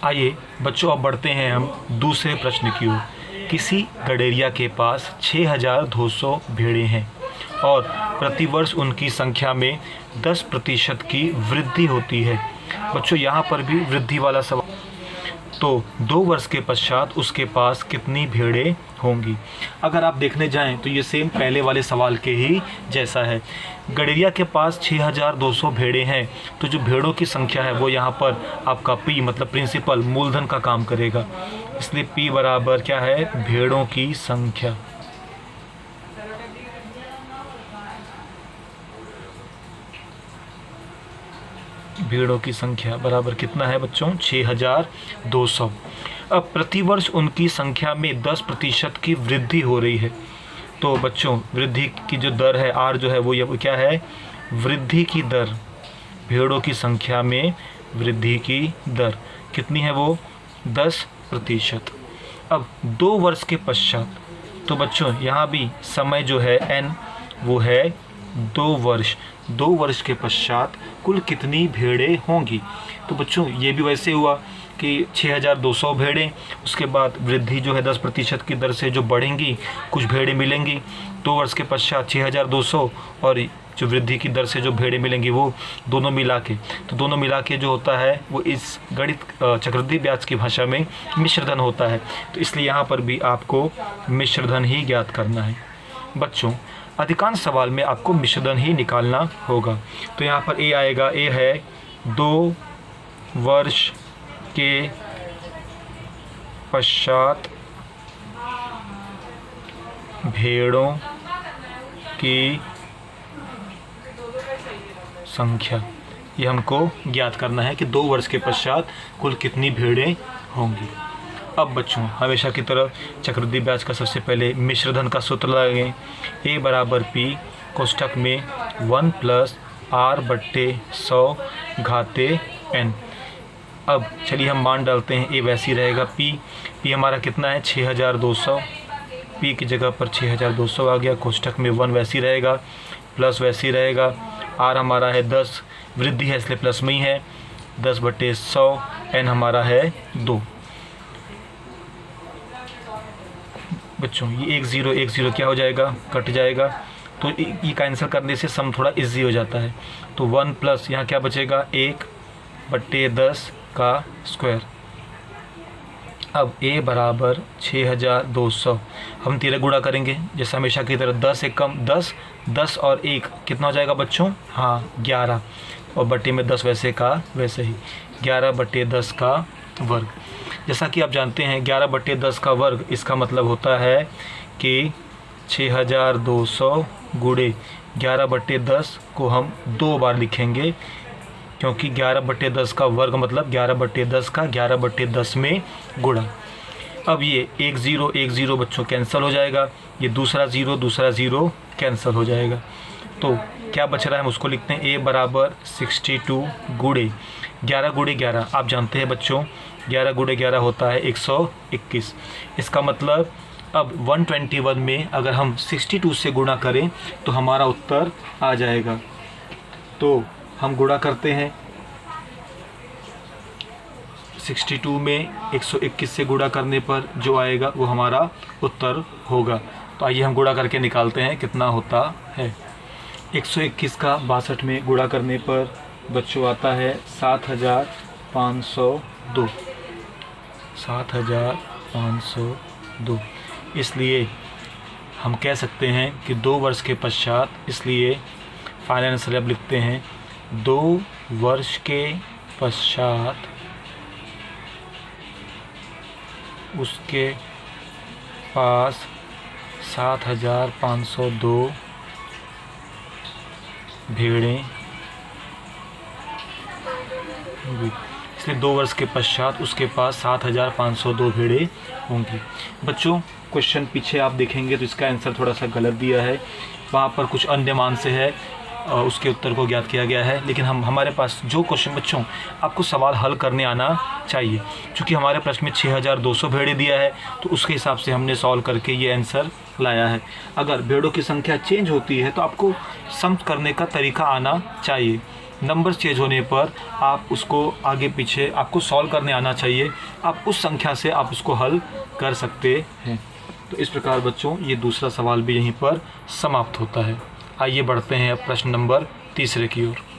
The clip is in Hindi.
आइए बच्चों, अब बढ़ते हैं हम दूसरे प्रश्न की ओर। किसी गडेरिया के पास 6200 भेड़ें हैं और प्रतिवर्ष उनकी संख्या में 10% की वृद्धि होती है। बच्चों, यहाँ पर भी वृद्धि वाला सवाल। तो 2 वर्ष के पश्चात उसके पास कितनी भेड़ें होंगी? अगर आप देखने जाएं तो ये सेम पहले वाले सवाल के ही जैसा है। गडेरिया के पास 6200 भेड़ें हैं, तो जो भेड़ों की संख्या है वो यहाँ पर आपका P मतलब प्रिंसिपल मूलधन का काम करेगा, इसलिए P बराबर क्या है? भेड़ों की संख्या। भेड़ों की संख्या बराबर कितना है बच्चों? 6200। अब प्रतिवर्ष उनकी संख्या में 10% की वृद्धि हो रही है। तो बच्चों, वृद्धि की जो दर है R जो है वो ये क्या है? वृद्धि की दर। भेड़ों की संख्या में वृद्धि की दर कितनी है? वो 10%। अब 2 वर्ष के पश्चात, तो बच्चों यहाँ भी समय जो है N वो है 2 वर्ष। 2 वर्ष के पश्चात कुल कितनी भेड़ें होंगी? तो बच्चों ये भी वैसे हुआ कि 6200 भेड़ें, उसके बाद वृद्धि जो है 10% की दर से जो बढ़ेंगी, कुछ भेड़ें मिलेंगी। 2 वर्ष के पश्चात 6200 और जो वृद्धि की दर से जो भेड़ें मिलेंगी वो दोनों मिला के, तो दोनों मिला के जो होता है वो इस गणित चक्रवृद्धि ब्याज की भाषा में मिश्रधन होता है। तो इसलिए यहाँ पर भी आपको मिश्रधन ही ज्ञात करना है। बच्चों, अधिकांश सवाल में आपको मिश्रधन ही निकालना होगा। तो यहाँ पर A आएगा। A है 2 वर्ष के पश्चात भेड़ों की संख्या। ये हमको ज्ञात करना है कि 2 वर्ष के पश्चात कुल कितनी भेड़ें होंगी। अब बच्चों, हमेशा की तरह चक्रवृद्धि ब्याज का सबसे पहले मिश्रधन का सूत्र लगाएंगे। A बराबर P कोष्ठक में 1 + R/100 घाते n। अब चलिए हम मान डालते हैं। A वैसी रहेगा। P हमारा कितना है? 6200। P की जगह पर 6200 आ गया। कोष्ठक में 1 वैसी रहेगा, प्लस वैसी रहेगा। R हमारा है 10, वृद्धि है इसलिए प्लस में ही है, 10/100। n हमारा है 2। बच्चों ये 1 0 क्या हो जाएगा? कट जाएगा। तो ये कैंसिल करने से सम थोड़ा इजी हो जाता है। तो 1 प्लस यहाँ क्या बचेगा? 1/10 का स्क्वायर। अब A बराबर 6200। हम 13 गुणा करेंगे जैसे हमेशा की तरह। 10 एक कम 10, 10 और 1 कितना हो जाएगा बच्चों? हाँ 11, और बट्टे में 10 वैसे का वैसे ही, 11/10 का वर्ग। जैसा कि आप जानते हैं 11/10 का वर्ग, इसका मतलब होता है कि 6200 गुणे 11/10 को हम 2 बार लिखेंगे, क्योंकि 11/10 का वर्ग मतलब 11/10 का 11/10 में गुणा। अब ये 1 0 बच्चों कैंसिल हो जाएगा, ये दूसरा ज़ीरो कैंसिल हो जाएगा। तो क्या बच रहा है हम उसको लिखते हैं। A बराबर 62 गुणे 11 गुणे 11, आप जानते हैं बच्चों 11 गुणे 11 होता है 121। इसका मतलब अब 121 में अगर हम 62 से गुणा करें तो हमारा उत्तर आ जाएगा। तो हम गुणा करते हैं। 62 में 121 से गुणा करने पर जो आएगा वो हमारा उत्तर होगा। तो आइए हम गुणा करके निकालते हैं कितना होता है। 121 का 62 में गुणा करने पर बच्चों आता है 7502। 7502। इसलिए हम कह सकते हैं कि 2 वर्ष के पश्चात, इसलिए फाइनल आंसर अब लिखते हैं 2 वर्ष के पश्चात उसके पास 7502 भेड़ें, इसलिए 2 वर्ष के पश्चात उसके पास 7502 भेड़ें होंगी। बच्चों क्वेश्चन पीछे आप देखेंगे तो इसका आंसर थोड़ा सा गलत दिया है, वहाँ पर कुछ अन्य मान से है उसके उत्तर को ज्ञात किया गया है। लेकिन हमारे पास जो क्वेश्चन, बच्चों आपको सवाल हल करने आना चाहिए, क्योंकि हमारे प्रश्न में 6200 भेड़ें दिया है तो उसके हिसाब से हमने सॉल्व करके ये आंसर लाया है। अगर भेड़ों की संख्या चेंज होती है तो आपको सम करने का तरीका आना चाहिए। नंबर्स चेंज होने पर आप उसको आगे पीछे आपको सॉल्व करने आना चाहिए, आप उस संख्या से आप उसको हल कर सकते हैं। तो इस प्रकार बच्चों ये दूसरा सवाल भी यहीं पर समाप्त होता है। आइए बढ़ते हैं अब प्रश्न नंबर 3 की ओर।